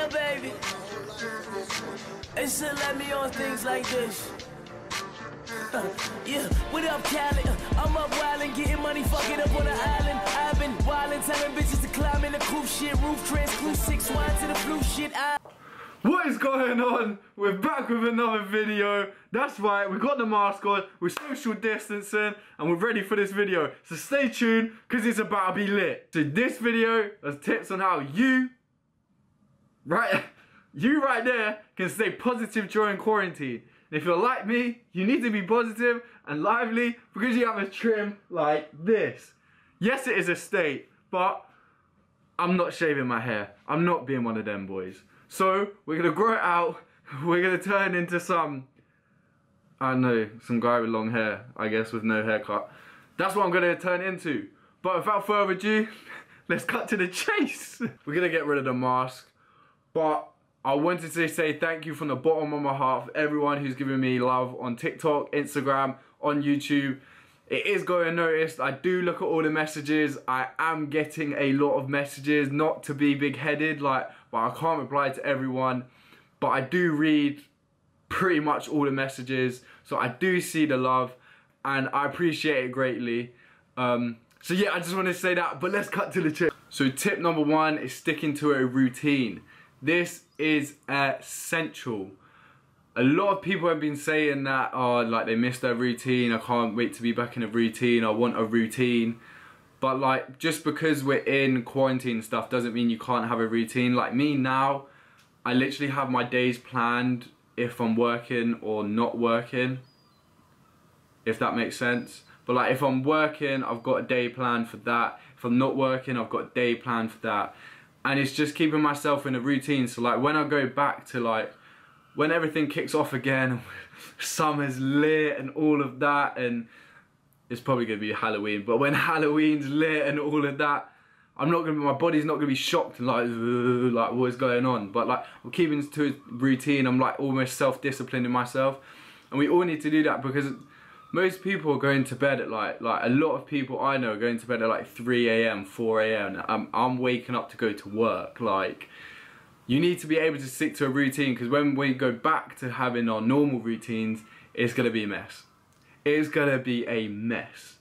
baby. They should let me on things like this. Yeah, what up, Cali? I'm up wildin', getting money, fucking up on the island. I've been wildin', telling bitches to climb in the cruise shit. Roof transclude 6 wine to the blue shit. What is going on? We're back with another video. That's right, we got the mask on, we're social distancing, and we're ready for this video. So stay tuned, because it's about to be lit. So this video has tips on how you right there, can stay positive during quarantine. And if you're like me, you need to be positive and lively because you have a trim like this. Yes, it is a state, but I'm not shaving my hair. I'm not being one of them boys. So, we're going to grow it out, we're going to turn into some, I don't know, some guy with long hair, I guess, with no haircut. That's what I'm going to turn into. But without further ado, let's cut to the chase. We're going to get rid of the mask, but I wanted to say thank you from the bottom of my heart for everyone who's given me love on TikTok, Instagram, on YouTube. It is going unnoticed. I do look at all the messages. I am getting a lot of messages, not to be big-headed, but I can't reply to everyone. But I do read pretty much all the messages, so I do see the love, and I appreciate it greatly. So yeah, I just want to say that, but let's cut to the chase. So tip number 1 is sticking to a routine. This is essential. A lot of people have been saying that, oh, like they missed their routine, I can't wait to be back in a routine, I want a routine. But like, just because we're in quarantine and stuff doesn't mean you can't have a routine. Like me now, I literally have my days planned if I'm working or not working, if that makes sense. But like if I'm working, I've got a day planned for that. If I'm not working, I've got a day planned for that. And it's just keeping myself in a routine. So like when I go back to like, when everything kicks off again, summer's lit and all of that, and it's probably gonna be Halloween, but when Halloween's lit and all of that, my body's not gonna be shocked and like what is going on. But like I'm keeping to a routine, I'm like almost self-disciplining myself. And we all need to do that because most people are going to bed at like a lot of people I know are going to bed at like 3 AM, 4 AM. I'm waking up to go to work. Like, you need to be able to stick to a routine, because when we go back to having our normal routines, it's gonna be a mess. It's gonna be a mess.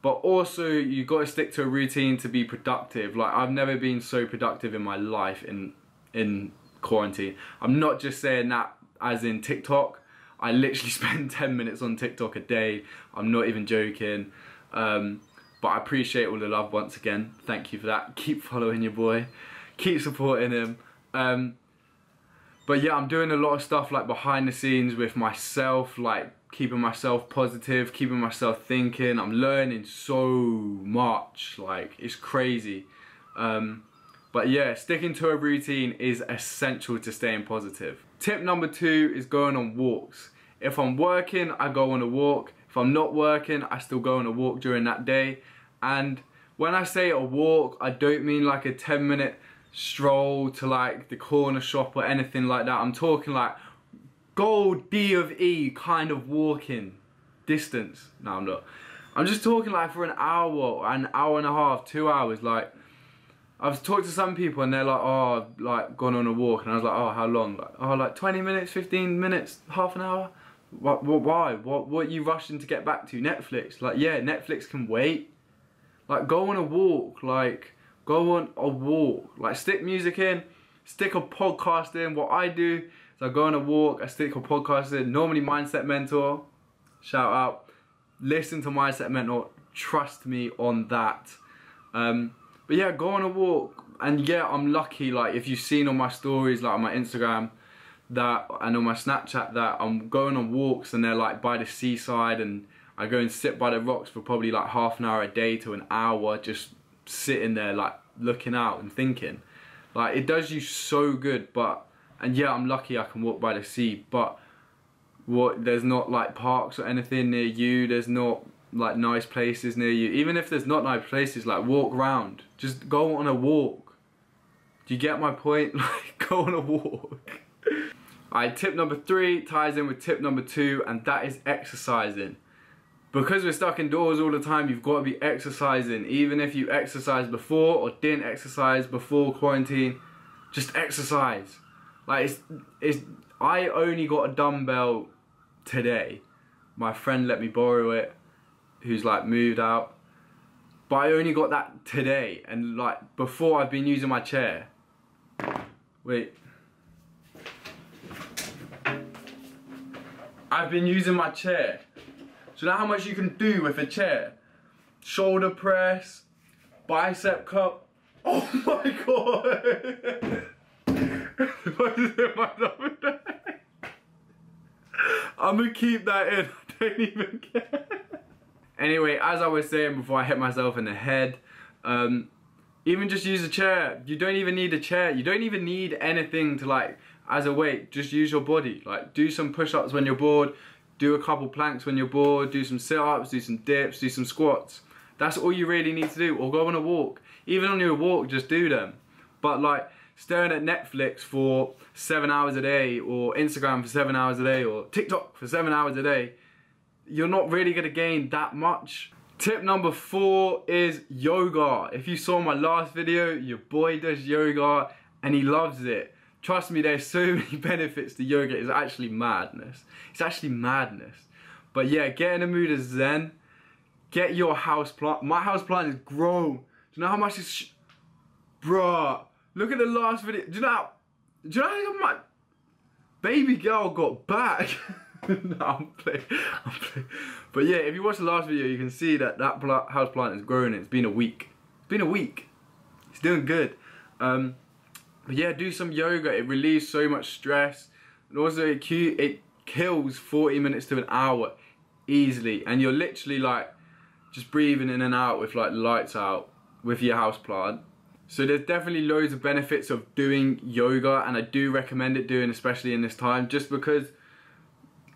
But also, you gotta stick to a routine to be productive. Like, I've never been so productive in my life in quarantine. I'm not just saying that as in TikTok. I literally spend 10 minutes on TikTok a day. I'm not even joking. But I appreciate all the love once again. Thank you for that. Keep following your boy. Keep supporting him. But yeah, I'm doing a lot of stuff like behind the scenes with myself, like keeping myself positive, keeping myself thinking. I'm learning so much, like it's crazy. But yeah, sticking to a routine is essential to staying positive. Tip number 2 is going on walks. If I'm working, I go on a walk. If I'm not working, I still go on a walk during that day. And when I say a walk, I don't mean like a 10-minute stroll to like the corner shop or anything like that. I'm talking like go D of E kind of walking distance. No, I'm not. I'm just talking like for an hour and a half, 2 hours. Like, I've talked to some people and they're like, oh, I've like gone on a walk, and I was like, oh, how long? Like, oh, like 20 minutes, 15 minutes, half an hour. Why? What are you rushing to get back to? Netflix? Like, yeah, Netflix can wait. Like, go on a walk. Like, go on a walk. Like, stick music in, stick a podcast in. What I do is I go on a walk, I stick a podcast in. Normally Mindset Mentor, shout out. Listen to Mindset Mentor, trust me on that. But yeah, go on a walk. And yeah, I'm lucky, like if you've seen on my stories, like on my Instagram that, and on my Snapchat, that I'm going on walks and they're like by the seaside, and I go and sit by the rocks for probably like half an hour a day to an hour, just sitting there like looking out and thinking. Like, it does you so good. And yeah, I'm lucky I can walk by the sea, but there's not like parks or anything near you, there's not like nice places near you. Even if there's not nice places, like walk around, just go on a walk. Do you get my point? Like, go on a walk. Alright, tip number 3 ties in with tip number 2, and that is exercising. Because we're stuck indoors all the time, you've got to be exercising. Even if you exercised before or didn't exercise before quarantine, just exercise. Like I only got a dumbbell today. My friend let me borrow it, who's like moved out. But I only got that today, and like before I've been using my chair. Wait. I've been using my chair. So now how much you can do with a chair? Shoulder press, bicep cup. Oh my god! What is in my stomach? I'm gonna keep that in. I don't even care. Anyway, as I was saying before I hit myself in the head, even just use a chair. You don't even need a chair. You don't even need anything to like as a weight. Just use your body. Like do some push-ups when you're bored. Do a couple planks when you're bored. Do some sit-ups. Do some dips. Do some squats. That's all you really need to do. Or go on a walk. Even on your walk, just do them. But like staring at Netflix for 7 hours a day, or Instagram for 7 hours a day, or TikTok for 7 hours a day, you're not really gonna gain that much. Tip number 4 is yoga. If you saw my last video, your boy does yoga and he loves it. Trust me, there's so many benefits to yoga. It's actually madness. It's actually madness. But yeah, get in the mood of Zen. Get your houseplant. My houseplant is grown. Do you know how much it's... Bruh, look at the last video. Do you know how my baby girl got back? No, I'm playing. But yeah, if you watch the last video, you can see that house plant has grown. It's been a week. It's been a week. It's doing good. But yeah, do some yoga. It relieves so much stress, and also it kills 40 minutes to an hour easily. And you're literally like just breathing in and out with like lights out with your house plant. So there's definitely loads of benefits of doing yoga, and I do recommend it doing, especially in this time, just because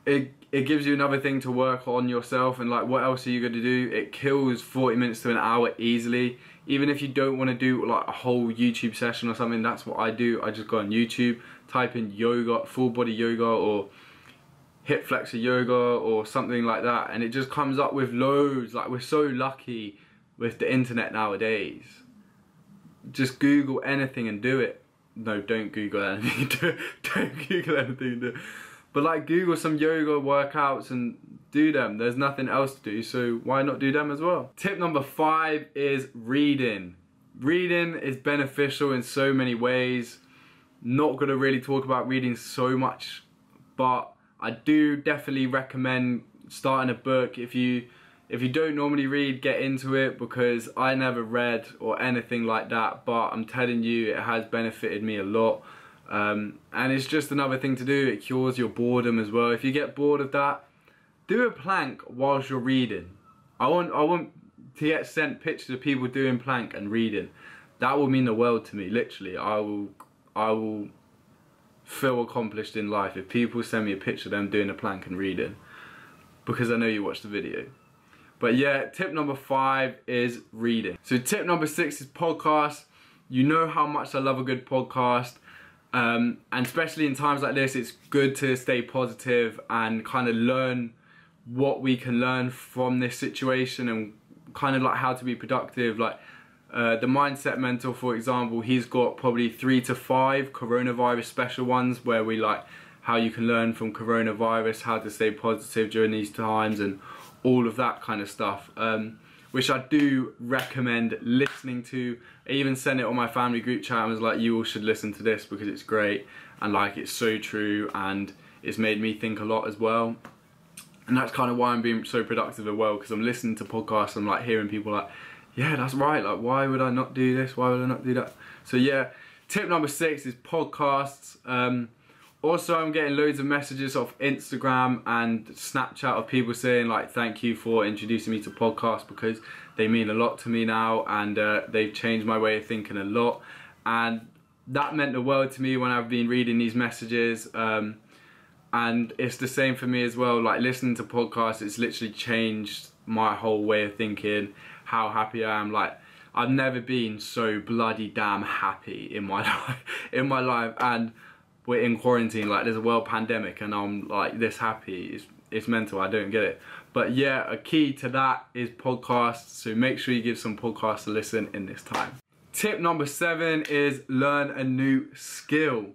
it gives you another thing to work on yourself. And like, what else are you going to do? It kills 40 minutes to an hour easily. Even if you don't want to do like a whole YouTube session or something, that's what I do. I just go on YouTube, type in yoga, full body yoga, or hip flexor yoga, or something like that, and it just comes up with loads. Like, we're so lucky with the internet nowadays. Just Google anything and do it. No, don't Google anything. Don't Google anything and do it. But like, Google some yoga workouts and do them. There's nothing else to do, so why not do them as well? Tip number 5 is reading. Reading is beneficial in so many ways. Not gonna really talk about reading so much, but I do definitely recommend starting a book. If you don't normally read, get into it, because I never read or anything like that, but I'm telling you, it has benefited me a lot. And it's just another thing to do. It cures your boredom as well. If you get bored of that, do a plank whilst you're reading. I want to get sent pictures of people doing plank and reading. That will mean the world to me. Literally, I will feel accomplished in life if people send me a picture of them doing a plank and reading, because I know you watched the video. But yeah, tip number 5 is reading. So tip number 6 is podcasts. You know how much I love a good podcast. And especially in times like this, it's good to stay positive and kind of learn what we can learn from this situation, and kind of like how to be productive. Like the Mindset Mentor, for example, he's got probably 3 to 5 coronavirus special ones where we like how you can learn from coronavirus, how to stay positive during these times, and all of that kind of stuff, which I do recommend listening to. I even sent it on my family group chat and was like, you all should listen to this because it's great, and like, it's so true, and it's made me think a lot as well. And that's kind of why I'm being so productive as well, because I'm listening to podcasts and I'm like hearing people like, yeah, that's right, like, why would I not do this, why would I not do that? So yeah, tip number 6 is podcasts. Also, I'm getting loads of messages off Instagram and Snapchat of people saying like, thank you for introducing me to podcasts, because they mean a lot to me now, and they've changed my way of thinking a lot. And that meant the world to me when I've been reading these messages. And it's the same for me as well. Like, listening to podcasts, it's literally changed my whole way of thinking, how happy I am. Like, I've never been so bloody damn happy in my life. And we're in quarantine, like, there's a world pandemic, and I'm like this happy. It's mental, I don't get it. But yeah, a key to that is podcasts, so make sure you give some podcasts a listen in this time. Tip number 7 is learn a new skill.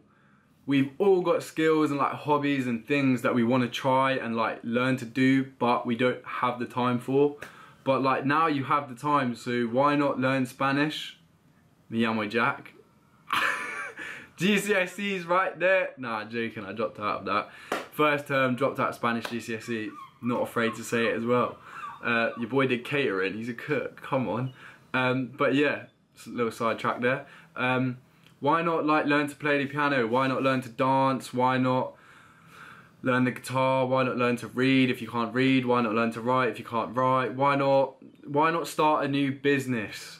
We've all got skills and like hobbies and things that we want to try and like learn to do, but we don't have the time for. But like now you have the time, so why not learn Spanish? Me llamo Jack. GCSE's right there. Nah, joking, I dropped out of that. First term, dropped out of Spanish GCSE. Not afraid to say it as well. Your boy did catering, he's a cook, come on. But yeah, it's a little sidetrack there. Why not like learn to play the piano? Why not learn to dance? Why not learn the guitar? Why not learn to read if you can't read? Why not learn to write if you can't write? Why not start a new business?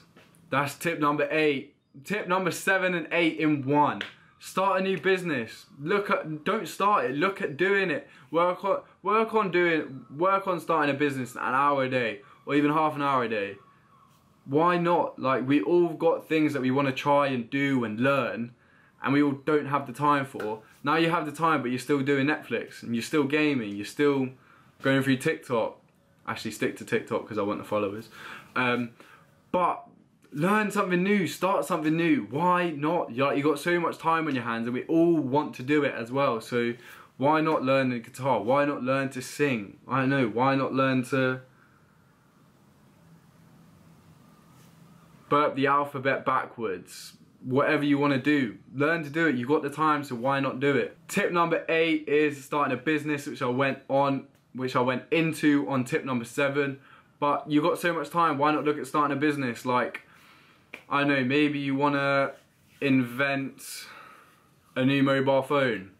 That's tip number 8. Tip number 7 and 8 in one. Start a new business. Don't start it. Look at doing it. Work on starting a business an hour a day or even half an hour a day. Why not? Like, we all got things that we want to try and do and learn, and we all don't have the time for. Now you have the time, but you're still doing Netflix and you're still gaming. You're still going through TikTok. Actually, stick to TikTok because I want the followers. But learn something new, start something new. Why not? You got so much time on your hands and we all want to do it as well. So why not learn the guitar? Why not learn to sing? I don't know, why not learn to burp the alphabet backwards? Whatever you want to do, learn to do it. You got the time, so why not do it? Tip number 8 is starting a business, which I went into on tip number 7. But you got so much time, why not look at starting a business? Like, I don't know, maybe you want to invent a new mobile phone.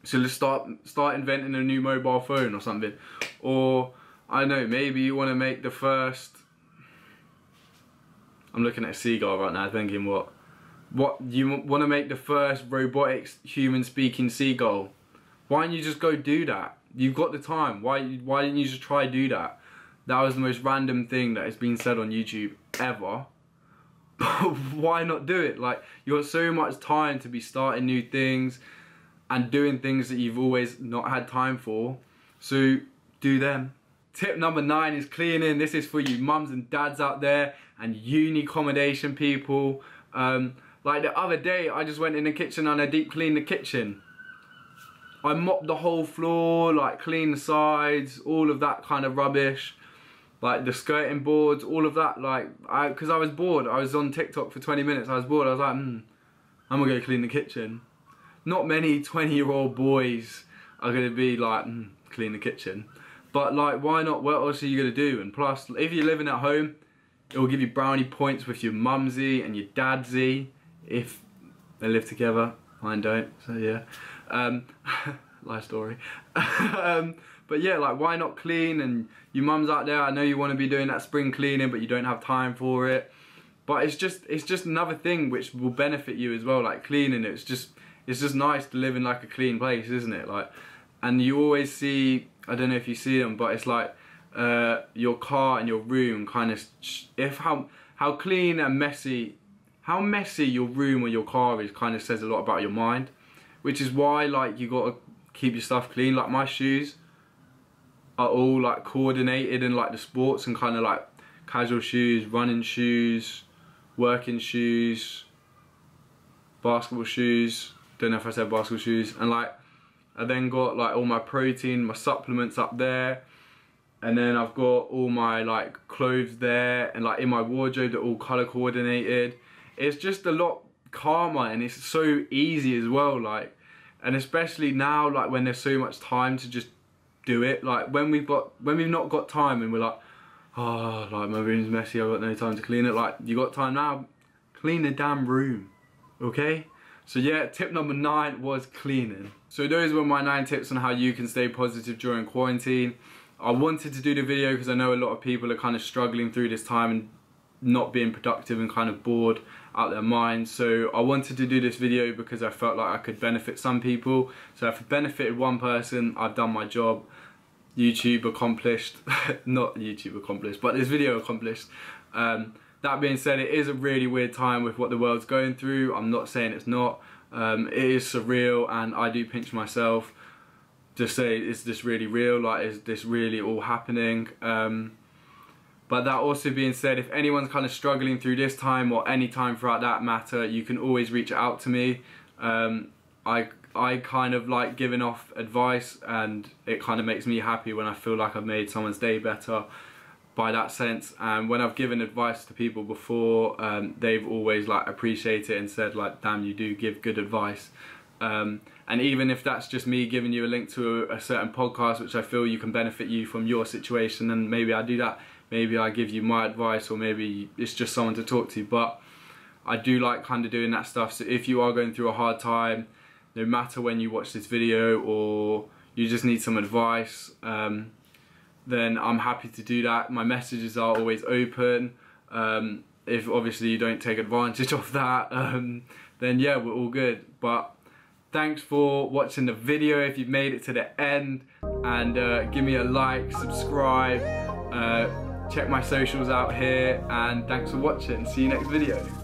So let's start inventing a new mobile phone or something. Or, I don't know, maybe you want to make the first... I'm looking at a seagull right now thinking what you want to make the first robotics human speaking seagull. Why don't you just go do that? You've got the time. Why didn't you just try do that? That was the most random thing that has been said on YouTube ever. But why not do it? Like, you got so much time to be starting new things and doing things that you've always not had time for. So do them. Tip number 9 is cleaning. This is for you mums and dads out there and uni accommodation people. Like the other day, I just went in the kitchen and I deep cleaned the kitchen. I mopped the whole floor, like cleaned the sides, all of that kind of rubbish. Like the skirting boards, all of that. Like, because I was bored. I was on TikTok for 20 minutes. I was bored. I was like, I'm gonna go clean the kitchen. Not many 20-year-old boys are gonna be like, clean the kitchen. But like, why not? What else are you gonna do? And plus, if you're living at home, it will give you brownie points with your mumsy and your dadsy if they live together. Mine don't. So yeah, life story. But yeah, like, why not clean? And you mums out there, I know you want to be doing that spring cleaning, but you don't have time for it. But it's just another thing which will benefit you as well. Like cleaning, it's just nice to live in like a clean place, isn't it? Like, and you always see, I don't know if you see them, but it's like your car and your room kind of, how clean and messy, how messy your room or your car is kind of says a lot about your mind. Which is why, like, you got to keep your stuff clean. Like, my shoes are all like coordinated in like the sports and kind of like casual shoes, running shoes, working shoes, basketball shoes. Don't know if I said basketball shoes. And like, I then got like all my protein, my supplements up there. And then I've got all my like clothes there, and like in my wardrobe they're all color coordinated. It's just a lot calmer and it's so easy as well. Like, and especially now, like when there's so much time to just do it. Like when we've not got time and we're like, oh, like my room's messy, I've got no time to clean it. Like, you got time now, clean the damn room, okay? So yeah, tip number 9 was cleaning. So those were my 9 tips on how you can stay positive during quarantine. I wanted to do the video because I know a lot of people are kind of struggling through this time and not being productive and kind of bored out their minds. So I wanted to do this video because I felt like I could benefit some people. So if I benefited one person, I've done my job. YouTube accomplished. Not YouTube accomplished, but this video accomplished. That being said, it is a really weird time with what the world's going through. I'm not saying it's not. It is surreal, and I do pinch myself to say, is this really real? Like, is this really all happening? But that also being said, if anyone's kind of struggling through this time or any time throughout that matter, you can always reach out to me. I kind of like giving off advice, and it kind of makes me happy when I feel like I've made someone's day better by that sense. And when I've given advice to people before, they've always like appreciated it and said like, damn, you do give good advice. And even if that's just me giving you a link to a certain podcast which I feel you can benefit you from your situation, then maybe I do that. Maybe I give you my advice, or maybe it's just someone to talk to. But I do like kind of doing that stuff. So if you are going through a hard time, no matter when you watch this video, or you just need some advice, then I'm happy to do that. My messages are always open. If obviously you don't take advantage of that, then yeah, we're all good. But thanks for watching the video if you've made it to the end, and give me a like, subscribe, check my socials out here, and thanks for watching. See you next video.